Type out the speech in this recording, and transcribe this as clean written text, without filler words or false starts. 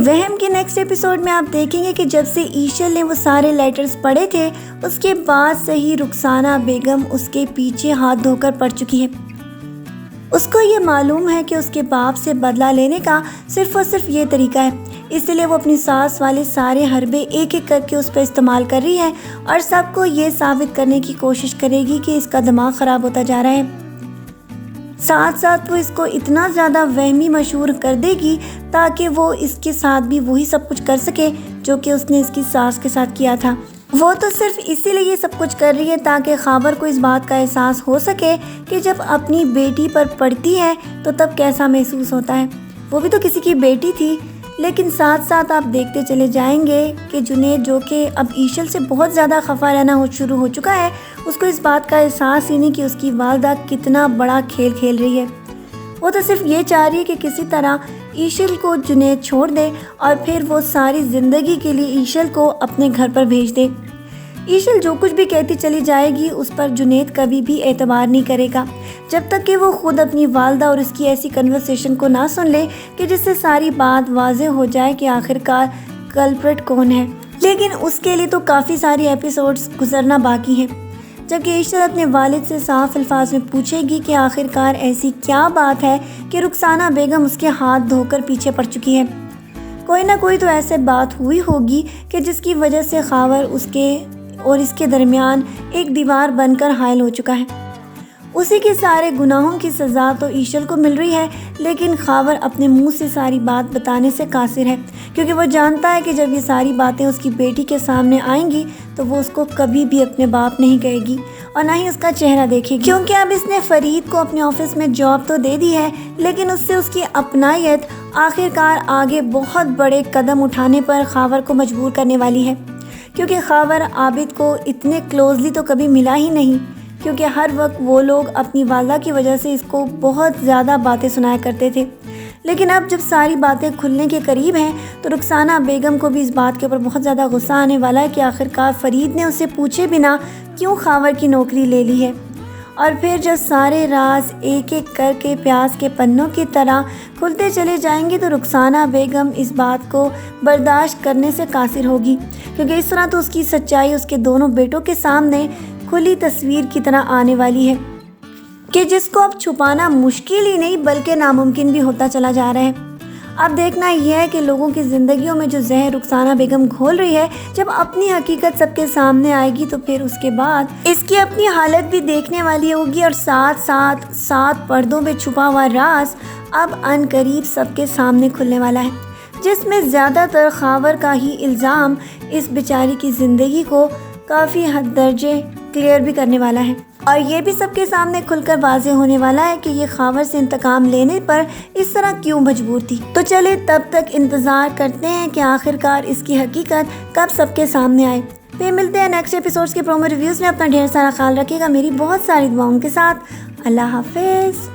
وہم کے next episode میں آپ دیکھیں گے کہ جب سے ایشل نے وہ سارے لیٹرز پڑھے تھے اس کے بعد سے ہی رخسانہ بیگم اس کے پیچھے ہاتھ دھو کر پڑ چکی ہے۔ اس کو یہ معلوم ہے کہ اس کے باپ سے بدلہ لینے کا صرف اور صرف یہ طریقہ ہے، اس لیے وہ اپنی ساس والے سارے حربے ایک ایک کر کے اس پر استعمال کر رہی ہے اور سب کو یہ ثابت کرنے کی کوشش کرے گی کہ اس کا دماغ خراب ہوتا جا رہا ہے۔ ساتھ ساتھ وہ اس کو اتنا زیادہ وہمی مشہور کر دے گی تاکہ وہ اس کے ساتھ بھی وہی سب کچھ کر سکے جو کہ اس نے اس کی ساس کے ساتھ کیا تھا۔ وہ تو صرف اسی لیے یہ سب کچھ کر رہی ہے تاکہ خاور کو اس بات کا احساس ہو سکے کہ جب اپنی بیٹی پر پڑتی ہے تو تب کیسا محسوس ہوتا ہے، وہ بھی تو کسی کی بیٹی تھی۔ لیکن ساتھ ساتھ آپ دیکھتے چلے جائیں گے کہ جنید، جو کہ اب ایشل سے بہت زیادہ خفا رہنا شروع ہو چکا ہے، اس کو اس بات کا احساس ہی نہیں کہ اس کی والدہ کتنا بڑا کھیل کھیل رہی ہے۔ وہ تو صرف یہ چاہ رہی ہے کہ کسی طرح ایشل کو جنید چھوڑ دے اور پھر وہ ساری زندگی کے لیے ایشل کو اپنے گھر پر بھیج دے۔ ایشل جو کچھ بھی کہتی چلی جائے گی اس پر جنید کبھی بھی اعتبار نہیں کرے گا جب تک کہ وہ خود اپنی والدہ اور اس کی ایسی کنورسیشن کو نہ سن لے کہ جس سے ساری بات واضح ہو جائے کہ آخرکار کلپریٹ کون ہے۔ لیکن اس کے لیے تو کافی ساری ایپیسوڈز گزرنا باقی ہیں، جبکہ ایشل اپنے والد سے صاف الفاظ میں پوچھے گی کہ آخرکار ایسی کیا بات ہے کہ رخسانہ بیگم اس کے ہاتھ دھو کر پیچھے پڑ چکی ہے۔ کوئی نہ کوئی تو ایسے بات ہوئی ہوگی کہ جس کی وجہ سے خاور اس کے درمیان ایک دیوار بن کر حائل ہو چکا ہے۔ اسی کے سارے گناہوں کی سزا تو ایشل کو مل رہی ہے، لیکن خاور اپنے منہ سے ساری بات بتانے سے قاصر ہے، کیونکہ وہ جانتا ہے کہ جب یہ ساری باتیں اس کی بیٹی کے سامنے آئیں گی تو وہ اس کو کبھی بھی اپنے باپ نہیں کہے گی اور نہ ہی اس کا چہرہ دیکھے گی، کیونکہ اب اس نے فرید کو اپنے آفس میں جاب تو دے دی ہے، لیکن اس سے اس کی اپنائیت آخرکار آگے بہت بڑے قدم اٹھانے پر خاور کو مجبور کرنے والی ہے، کیونکہ خاور عابد کو اتنے کلوزلی تو کبھی ملا ہی نہیں، کیونکہ ہر وقت وہ لوگ اپنی والدہ کی وجہ سے اس کو بہت زیادہ باتیں سنایا کرتے تھے۔ لیکن اب جب ساری باتیں کھلنے کے قریب ہیں تو رخسانہ بیگم کو بھی اس بات کے اوپر بہت زیادہ غصہ آنے والا ہے کہ آخرکار فرید نے اسے پوچھے بنا کیوں خاور کی نوکری لے لی ہے۔ اور پھر جب سارے راز ایک ایک کر کے پیاز کے پنوں کی طرح کھلتے چلے جائیں گے تو رخسانہ بیگم اس بات کو برداشت کرنے سے قاصر ہوگی، کیونکہ اس طرح تو اس کی سچائی اس کے دونوں بیٹوں کے سامنے کھلی تصویر کی طرح آنے والی ہے کہ جس کو اب چھپانا مشکل ہی نہیں بلکہ ناممکن بھی ہوتا چلا جا رہا ہے۔ اب دیکھنا یہ ہے کہ لوگوں کی زندگیوں میں جو زہر رخسانہ بیگم گھول رہی ہے جب اپنی حقیقت سب کے سامنے آئے گی تو پھر اس کے بعد اس کی اپنی حالت بھی دیکھنے والی ہوگی، اور ساتھ پردوں میں چھپا ہوا راز اب ان قریب سب کے سامنے کھلنے والا ہے، جس میں زیادہ تر خاور کا ہی الزام اس بیچاری کی زندگی کو کافی حد درجے کلیئر بھی کرنے والا ہے، اور یہ بھی سب کے سامنے کھل کر واضح ہونے والا ہے کہ یہ خاور سے انتقام لینے پر اس طرح کیوں مجبور تھی۔ تو چلے تب تک انتظار کرتے ہیں کہ آخرکار اس کی حقیقت کب سب کے سامنے آئے۔ پھر ملتے ہیں نیکسٹ ایپیسوڈز کے پرومو ریویوز میں۔ اپنا ڈھیر سارا خیال رکھیے گا میری بہت ساری دعاؤں کے ساتھ۔ اللہ حافظ۔